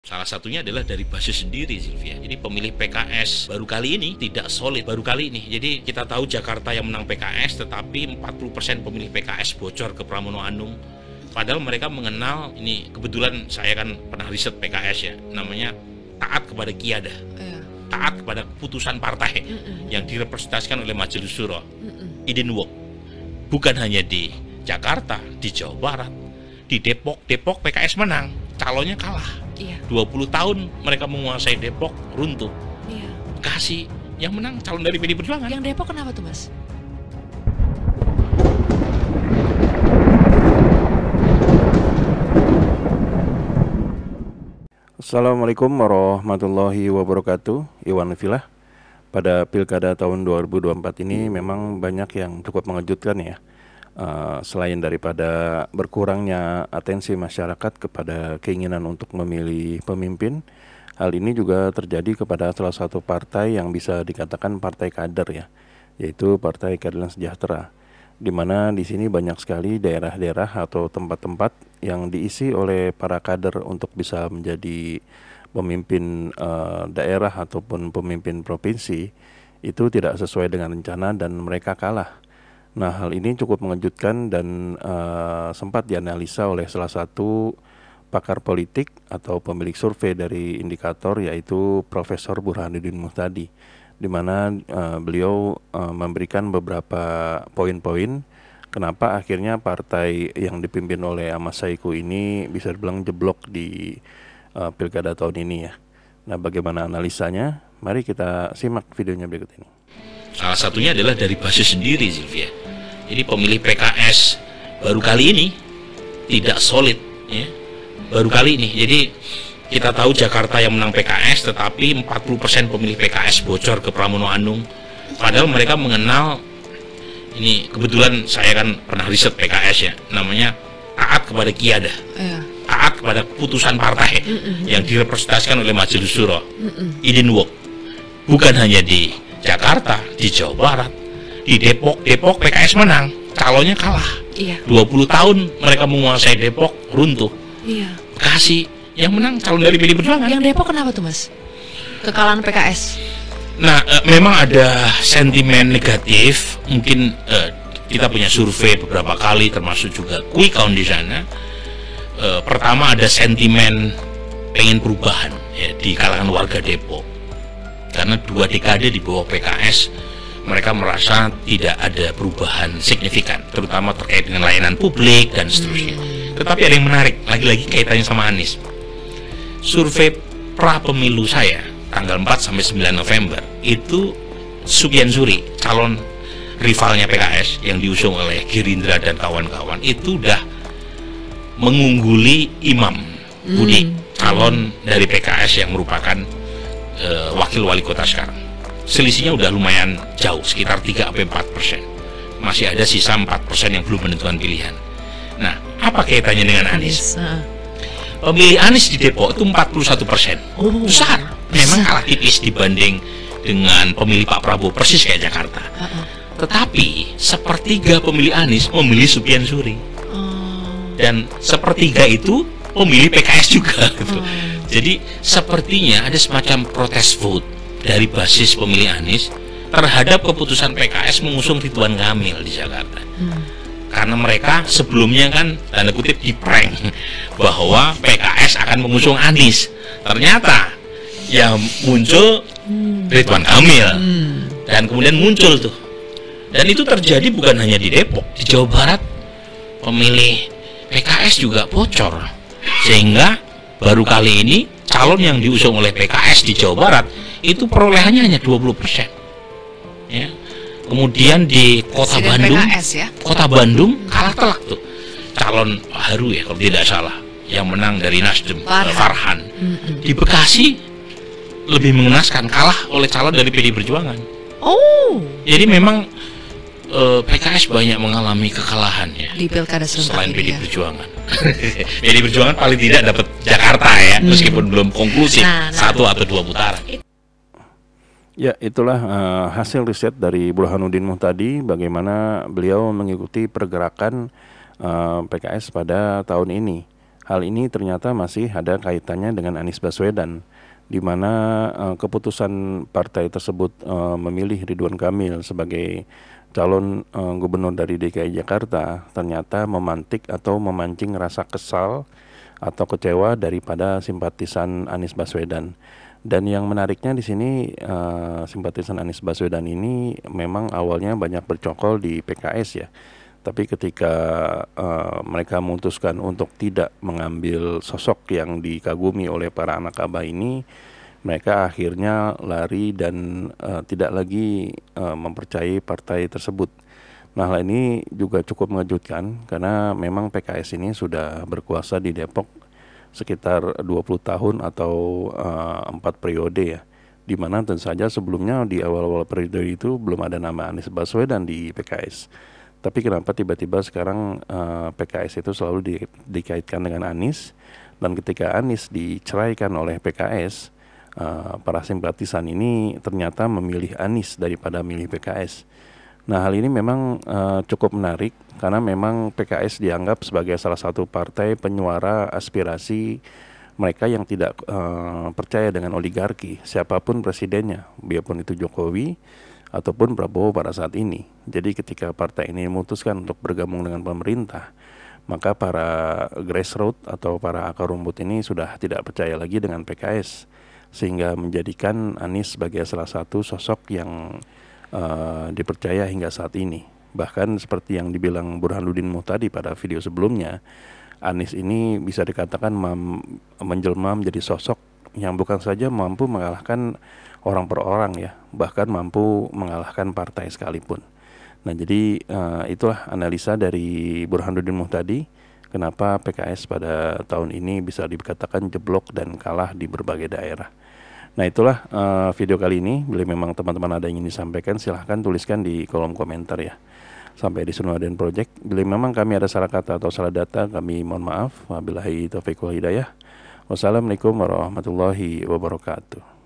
Salah satunya adalah dari basis sendiri, Sylvia. Jadi pemilih PKS baru kali ini tidak solid, baru kali ini. Jadi kita tahu Jakarta yang menang PKS, tetapi 40% pemilih PKS bocor ke Pramono Anung. Padahal mereka mengenal, ini kebetulan saya kan pernah riset PKS ya, namanya taat kepada Qiyadah, taat kepada keputusan partai yang direpresentasikan oleh Majelis Syuro. It didn't work. Bukan hanya di Jakarta, di Jawa Barat, di Depok PKS menang, calonnya kalah. 20 tahun mereka menguasai Depok, runtuh. Bekasi yang menang calon dari PDI Perjuangan. Yang Depok kenapa tuh, Mas? Assalamualaikum warahmatullahi wabarakatuh. Iwan Filah. Pada Pilkada tahun 2024 ini memang banyak yang cukup mengejutkan ya. Selain daripada berkurangnya atensi masyarakat kepada keinginan untuk memilih pemimpin, hal ini juga terjadi kepada salah satu partai yang bisa dikatakan partai kader ya, yaitu Partai Keadilan Sejahtera, di mana di sini banyak sekali daerah-daerah atau tempat-tempat yang diisi oleh para kader untuk bisa menjadi pemimpin daerah ataupun pemimpin provinsi itu tidak sesuai dengan rencana dan mereka kalah. Nah, hal ini cukup mengejutkan dan sempat dianalisa oleh salah satu pakar politik atau pemilik survei dari indikator, yaitu Profesor Burhanuddin Muhtadi, di mana beliau memberikan beberapa poin-poin kenapa akhirnya partai yang dipimpin oleh Ahmad Saiku ini bisa dibilang jeblok di pilkada tahun ini ya. Nah, bagaimana analisanya? Mari kita simak videonya berikut ini. Salah satunya adalah dari basis sendiri, Sylvia. Jadi pemilih PKS baru kali ini tidak solid ya. Baru kali ini. Jadi kita tahu Jakarta yang menang PKS, tetapi 40% pemilih PKS bocor ke Pramono Anung. Padahal mereka mengenal, ini kebetulan saya kan pernah riset PKS ya, namanya taat kepada Qiyadah. Taat kepada keputusan partai yang direpresentasikan oleh Majelis Syuro. It didn't work. Bukan hanya di Jakarta, di Jawa Barat, di Depok PKS menang, calonnya kalah. 20 tahun mereka menguasai Depok, runtuh. Bekasi yang menang calon dari PDI Perjuangan. Yang Depok kenapa tuh, Mas? Kekalahan PKS. Nah, memang ada sentimen negatif. Mungkin kita punya survei beberapa kali, termasuk juga quick count di sana. Pertama ada sentimen pengen perubahan ya, di kalangan warga Depok. Karena 2 dekade di bawah PKS, mereka merasa tidak ada perubahan signifikan, terutama terkait dengan layanan publik dan seterusnya. Tetapi ada yang menarik, lagi-lagi kaitannya sama Anies. Survei pra pemilu saya, tanggal 4 sampai 9 November, itu Sufyan Suri, calon rivalnya PKS yang diusung oleh Gerindra dan kawan-kawan, itu udah mengungguli Imam Budi, calon dari PKS yang merupakan wakil wali kota sekarang. Selisihnya udah lumayan jauh, sekitar 3-4%. Masih ada sisa 4% yang belum menentukan pilihan. Nah, apa kaitannya dengan Anies? Pemilih Anies di Depok itu 41%. Besar. Memang kalah tipis dibanding dengan pemilih Pak Prabowo, persis kayak Jakarta. Tetapi sepertiga pemilih Anies memilih Sufyan Suri. Dan sepertiga itu pemilih PKS juga gitu. Jadi sepertinya ada semacam protes vote dari basis pemilih Anies terhadap keputusan PKS mengusung Ridwan Kamil di Jakarta. Karena mereka sebelumnya kan tanda kutip diprank bahwa PKS akan mengusung Anies. Ternyata yang muncul Ridwan Kamil. Dan kemudian muncul tuh. Dan itu terjadi bukan hanya di Depok, di Jawa Barat pemilih PKS juga bocor. Sehingga baru kali ini calon yang diusung oleh PKS di Jawa Barat itu perolehannya hanya 20%. Ya. Kemudian di Kota Bandung, Kota Bandung kalah telak tuh. Calon Haru ya kalau tidak salah, yang menang dari Nasdem, Farhan. Di Bekasi lebih mengenaskan, kalah oleh calon dari PDI Perjuangan. Jadi memang PKS banyak mengalami kekalahan ya di pilkada selain PDI Perjuangan. PDI Perjuangan paling tidak dapat Jakarta ya, meskipun belum konklusif 1 atau 2 putaran. Ya, itulah hasil riset dari Burhanuddin Muhtadi, bagaimana beliau mengikuti pergerakan PKS pada tahun ini. Hal ini ternyata masih ada kaitannya dengan Anies Baswedan, di mana keputusan partai tersebut memilih Ridwan Kamil sebagai calon gubernur dari DKI Jakarta ternyata memantik atau memancing rasa kesal atau kecewa daripada simpatisan Anies Baswedan. Dan yang menariknya di sini simpatisan Anies Baswedan ini memang awalnya banyak bercokol di PKS ya. Tapi ketika mereka memutuskan untuk tidak mengambil sosok yang dikagumi oleh para anak abah ini, mereka akhirnya lari dan tidak lagi mempercayai partai tersebut. Nah, hal ini juga cukup mengejutkan karena memang PKS ini sudah berkuasa di Depok sekitar 20 tahun atau 4 periode ya. Di mana tentu saja sebelumnya di awal-awal periode itu belum ada nama Anies Baswedan di PKS. Tapi kenapa tiba-tiba sekarang PKS itu selalu dikaitkan dengan Anies, dan ketika Anies diceraikan oleh PKS, para simpatisan ini ternyata memilih Anies daripada milih PKS. Nah, hal ini memang cukup menarik karena memang PKS dianggap sebagai salah satu partai penyuara aspirasi mereka yang tidak percaya dengan oligarki, siapapun presidennya, biarpun itu Jokowi ataupun Prabowo pada saat ini. Jadi ketika partai ini memutuskan untuk bergabung dengan pemerintah, maka para grassroots atau para akar rumput ini sudah tidak percaya lagi dengan PKS, sehingga menjadikan Anies sebagai salah satu sosok yang dipercaya hingga saat ini. Bahkan seperti yang dibilang Burhanuddin Muhtadi pada video sebelumnya, Anies ini bisa dikatakan menjelma menjadi sosok yang bukan saja mampu mengalahkan orang per orang ya, bahkan mampu mengalahkan partai sekalipun. Nah, jadi itulah analisa dari Burhanuddin Muhtadi kenapa PKS pada tahun ini bisa dikatakan jeblok dan kalah di berbagai daerah. Nah, itulah video kali ini. Bila memang teman-teman ada yang ingin disampaikan, silahkan tuliskan di kolom komentar ya. Sampai di Sunoden Project. Bila memang kami ada salah kata atau salah data, kami mohon maaf. Wabillahi taufiq wal hidayah. Wassalamualaikum warahmatullahi wabarakatuh.